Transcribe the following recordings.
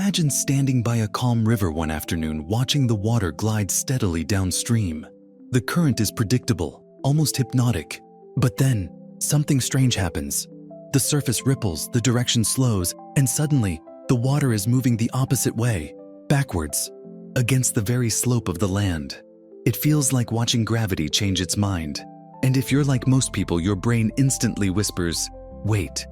Imagine standing by a calm river one afternoon watching the water glide steadily downstream. The current is predictable, almost hypnotic. But then, something strange happens. The surface ripples, the direction slows, and suddenly, the water is moving the opposite way, backwards, against the very slope of the land. It feels like watching gravity change its mind. And if you're like most people, your brain instantly whispers, "Wait,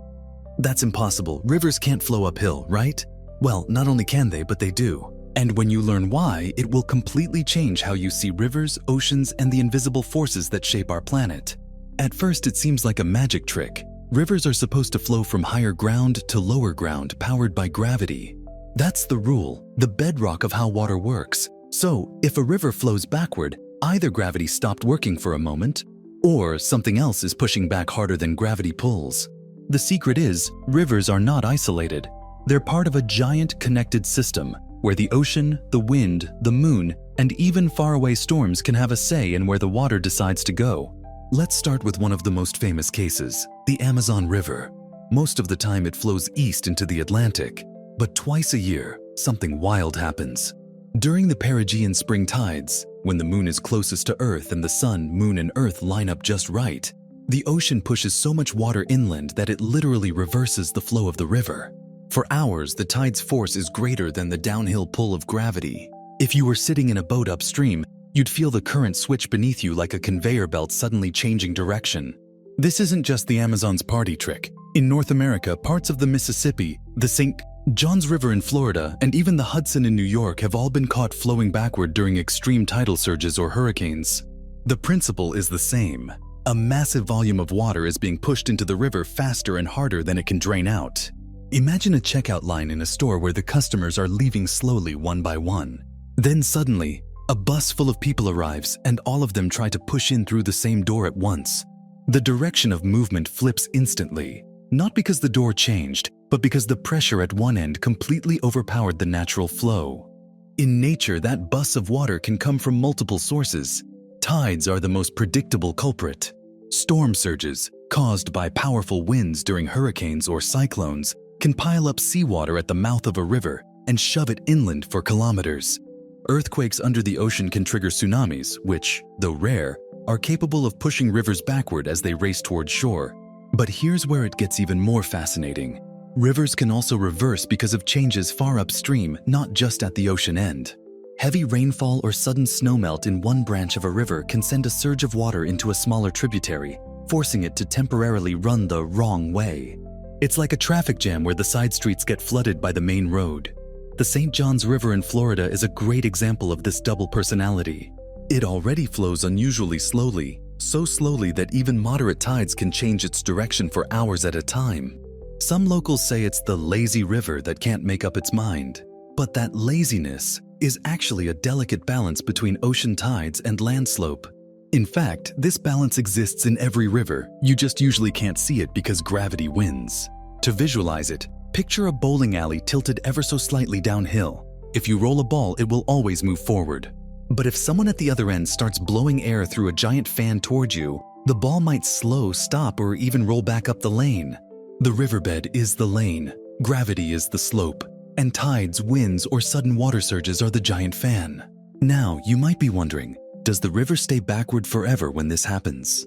that's impossible. Rivers can't flow uphill, right?" Well, not only can they, but they do. And when you learn why, it will completely change how you see rivers, oceans, and the invisible forces that shape our planet. At first, it seems like a magic trick. Rivers are supposed to flow from higher ground to lower ground, powered by gravity. That's the rule, the bedrock of how water works. So, if a river flows backward, either gravity stopped working for a moment, or something else is pushing back harder than gravity pulls. The secret is, rivers are not isolated. They're part of a giant connected system, where the ocean, the wind, the moon, and even faraway storms can have a say in where the water decides to go. Let's start with one of the most famous cases, the Amazon River. Most of the time it flows east into the Atlantic, but twice a year, something wild happens. During the perigean spring tides, when the moon is closest to Earth and the sun, moon, and Earth line up just right, the ocean pushes so much water inland that it literally reverses the flow of the river. For hours, the tide's force is greater than the downhill pull of gravity. If you were sitting in a boat upstream, you'd feel the current switch beneath you like a conveyor belt suddenly changing direction. This isn't just the Amazon's party trick. In North America, parts of the Mississippi, the St. Johns River in Florida, and even the Hudson in New York have all been caught flowing backward during extreme tidal surges or hurricanes. The principle is the same. A massive volume of water is being pushed into the river faster and harder than it can drain out. Imagine a checkout line in a store where the customers are leaving slowly one by one. Then suddenly, a bus full of people arrives and all of them try to push in through the same door at once. The direction of movement flips instantly, not because the door changed, but because the pressure at one end completely overpowered the natural flow. In nature, that bus of water can come from multiple sources. Tides are the most predictable culprit. Storm surges, caused by powerful winds during hurricanes or cyclones, can pile up seawater at the mouth of a river and shove it inland for kilometers. Earthquakes under the ocean can trigger tsunamis, which, though rare, are capable of pushing rivers backward as they race toward shore. But here's where it gets even more fascinating. Rivers can also reverse because of changes far upstream, not just at the ocean end. Heavy rainfall or sudden snowmelt in one branch of a river can send a surge of water into a smaller tributary, forcing it to temporarily run the wrong way. It's like a traffic jam where the side streets get flooded by the main road. The St. Johns River in Florida is a great example of this double personality. It already flows unusually slowly, so slowly that even moderate tides can change its direction for hours at a time. Some locals say it's the lazy river that can't make up its mind. But that laziness is actually a delicate balance between ocean tides and land slope. In fact, this balance exists in every river. You just usually can't see it because gravity wins. To visualize it, picture a bowling alley tilted ever so slightly downhill. If you roll a ball, it will always move forward. But if someone at the other end starts blowing air through a giant fan toward you, the ball might slow, stop, or even roll back up the lane. The riverbed is the lane, gravity is the slope, and tides, winds, or sudden water surges are the giant fan. Now, you might be wondering, does the river stay backward forever when this happens?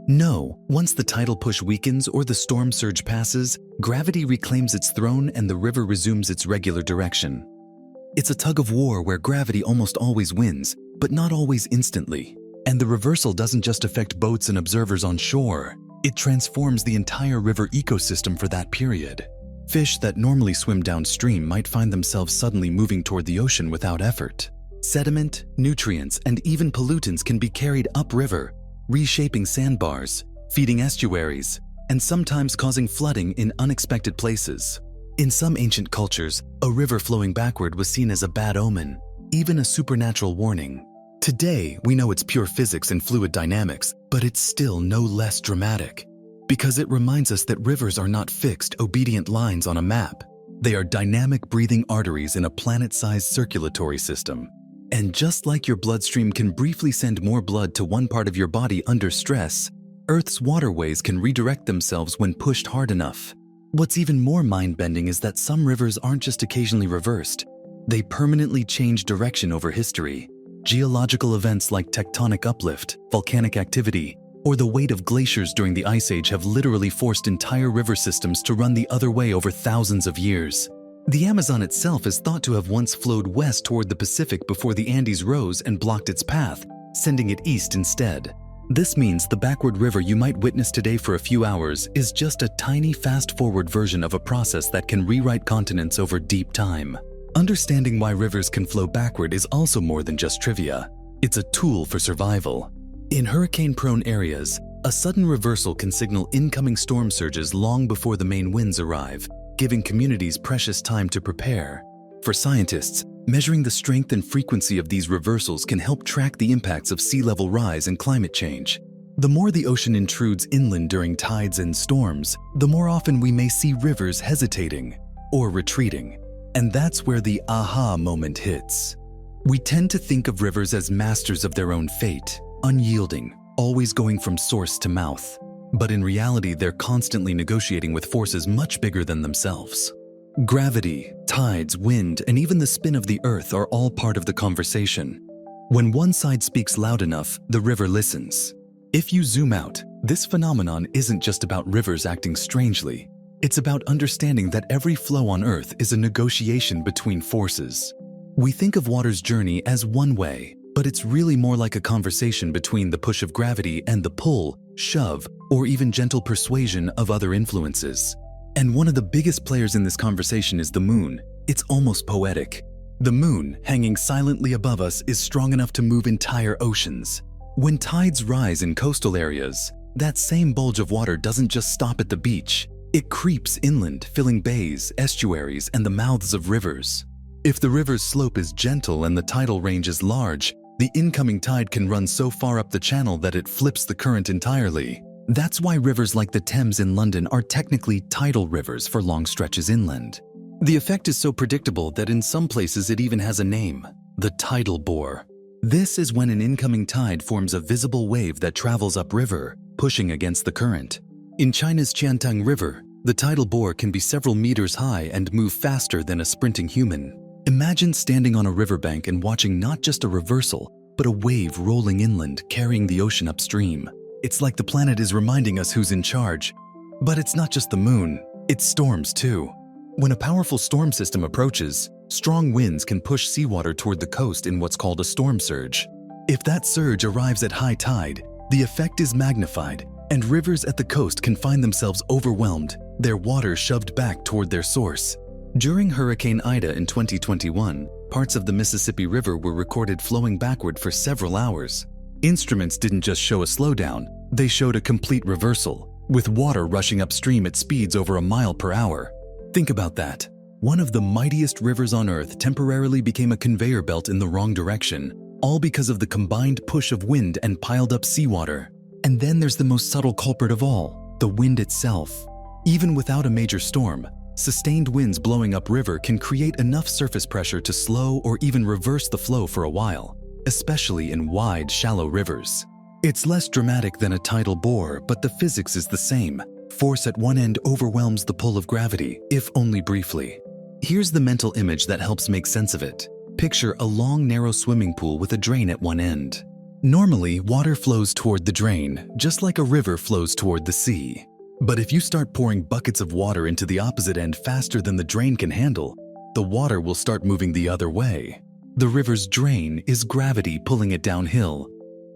No, once the tidal push weakens or the storm surge passes, gravity reclaims its throne and the river resumes its regular direction. It's a tug of war where gravity almost always wins, but not always instantly. And the reversal doesn't just affect boats and observers on shore. It transforms the entire river ecosystem for that period. Fish that normally swim downstream might find themselves suddenly moving toward the ocean without effort. Sediment, nutrients, and even pollutants can be carried upriver, reshaping sandbars, feeding estuaries, and sometimes causing flooding in unexpected places. In some ancient cultures, a river flowing backward was seen as a bad omen, even a supernatural warning. Today, we know it's pure physics and fluid dynamics, but it's still no less dramatic. Because it reminds us that rivers are not fixed, obedient lines on a map. They are dynamic breathing arteries in a planet-sized circulatory system. And just like your bloodstream can briefly send more blood to one part of your body under stress, Earth's waterways can redirect themselves when pushed hard enough. What's even more mind-bending is that some rivers aren't just occasionally reversed. They permanently change direction over history. Geological events like tectonic uplift, volcanic activity, or the weight of glaciers during the Ice Age have literally forced entire river systems to run the other way over thousands of years. The Amazon itself is thought to have once flowed west toward the Pacific before the Andes rose and blocked its path, sending it east instead. This means the backward river you might witness today for a few hours is just a tiny fast-forward version of a process that can rewrite continents over deep time. Understanding why rivers can flow backward is also more than just trivia. It's a tool for survival. In hurricane-prone areas, a sudden reversal can signal incoming storm surges long before the main winds arrive, giving communities precious time to prepare. For scientists, measuring the strength and frequency of these reversals can help track the impacts of sea level rise and climate change. The more the ocean intrudes inland during tides and storms, the more often we may see rivers hesitating or retreating. And that's where the aha moment hits. We tend to think of rivers as masters of their own fate, unyielding, always going from source to mouth. But in reality, they're constantly negotiating with forces much bigger than themselves. Gravity, tides, wind, and even the spin of the earth are all part of the conversation. When one side speaks loud enough, the river listens. If you zoom out, this phenomenon isn't just about rivers acting strangely. It's about understanding that every flow on Earth is a negotiation between forces. We think of water's journey as one way, but it's really more like a conversation between the push of gravity and the pull, shove, or even gentle persuasion of other influences. And one of the biggest players in this conversation is the moon. It's almost poetic. The moon, hanging silently above us, is strong enough to move entire oceans. When tides rise in coastal areas, that same bulge of water doesn't just stop at the beach. It creeps inland, filling bays, estuaries, and the mouths of rivers. If the river's slope is gentle and the tidal range is large, the incoming tide can run so far up the channel that it flips the current entirely. That's why rivers like the Thames in London are technically tidal rivers for long stretches inland. The effect is so predictable that in some places it even has a name: the tidal bore. This is when an incoming tide forms a visible wave that travels upriver, pushing against the current. In China's Qiantang River, the tidal bore can be several meters high and move faster than a sprinting human. Imagine standing on a riverbank and watching not just a reversal, but a wave rolling inland, carrying the ocean upstream. It's like the planet is reminding us who's in charge. But it's not just the moon, it's storms too. When a powerful storm system approaches, strong winds can push seawater toward the coast in what's called a storm surge. If that surge arrives at high tide, the effect is magnified, and rivers at the coast can find themselves overwhelmed, their water shoved back toward their source. During Hurricane Ida in 2021, parts of the Mississippi River were recorded flowing backward for several hours. Instruments didn't just show a slowdown, they showed a complete reversal, with water rushing upstream at speeds over a mile per hour. Think about that. One of the mightiest rivers on Earth temporarily became a conveyor belt in the wrong direction, all because of the combined push of wind and piled up seawater. And then there's the most subtle culprit of all, the wind itself. Even without a major storm, sustained winds blowing upriver can create enough surface pressure to slow or even reverse the flow for a while, especially in wide, shallow rivers. It's less dramatic than a tidal bore, but the physics is the same. Force at one end overwhelms the pull of gravity, if only briefly. Here's the mental image that helps make sense of it. Picture a long, narrow swimming pool with a drain at one end. Normally, water flows toward the drain, just like a river flows toward the sea. But if you start pouring buckets of water into the opposite end faster than the drain can handle, the water will start moving the other way. The river's drain is gravity pulling it downhill.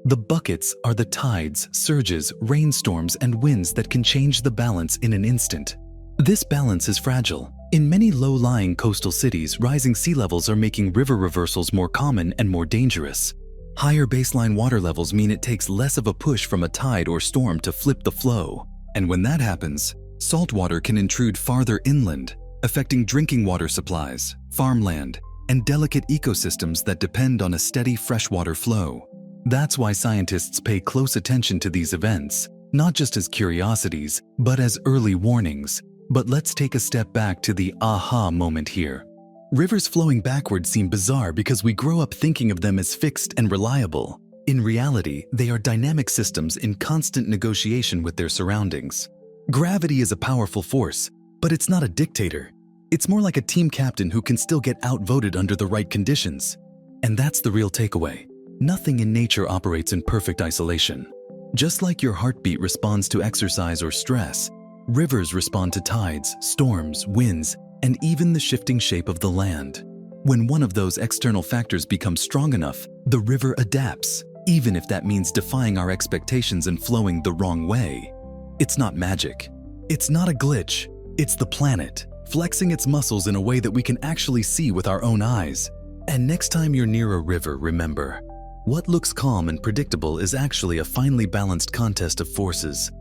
The buckets are the tides, surges, rainstorms, and winds that can change the balance in an instant. This balance is fragile. In many low-lying coastal cities, rising sea levels are making river reversals more common and more dangerous. Higher baseline water levels mean it takes less of a push from a tide or storm to flip the flow. And when that happens, salt water can intrude farther inland, affecting drinking water supplies, farmland, and delicate ecosystems that depend on a steady freshwater flow. That's why scientists pay close attention to these events, not just as curiosities, but as early warnings. But let's take a step back to the aha moment here. Rivers flowing backward seem bizarre because we grow up thinking of them as fixed and reliable. In reality, they are dynamic systems in constant negotiation with their surroundings. Gravity is a powerful force, But it's not a dictator. It's more like a team captain who can still get outvoted under the right conditions. And that's the real takeaway. Nothing in nature operates in perfect isolation. Just like your heartbeat responds to exercise or stress, rivers respond to tides, storms, winds, and even the shifting shape of the land. When one of those external factors becomes strong enough, the river adapts, even if that means defying our expectations and flowing the wrong way. It's not magic. It's not a glitch. It's the planet, flexing its muscles in a way that we can actually see with our own eyes. And next time you're near a river, remember, what looks calm and predictable is actually a finely balanced contest of forces.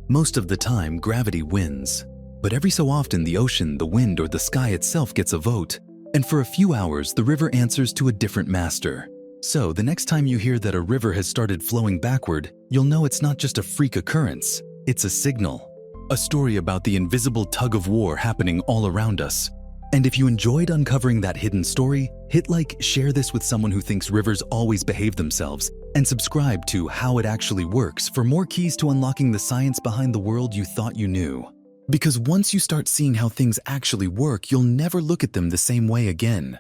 Most of the time, gravity wins. But every so often, the ocean, the wind, or the sky itself gets a vote. And for a few hours, the river answers to a different master. So the next time you hear that a river has started flowing backward, you'll know it's not just a freak occurrence. It's a signal. A story about the invisible tug of war happening all around us. And if you enjoyed uncovering that hidden story, hit like, share this with someone who thinks rivers always behave themselves, and subscribe to How It Actually Works for more keys to unlocking the science behind the world you thought you knew. Because once you start seeing how things actually work, you'll never look at them the same way again.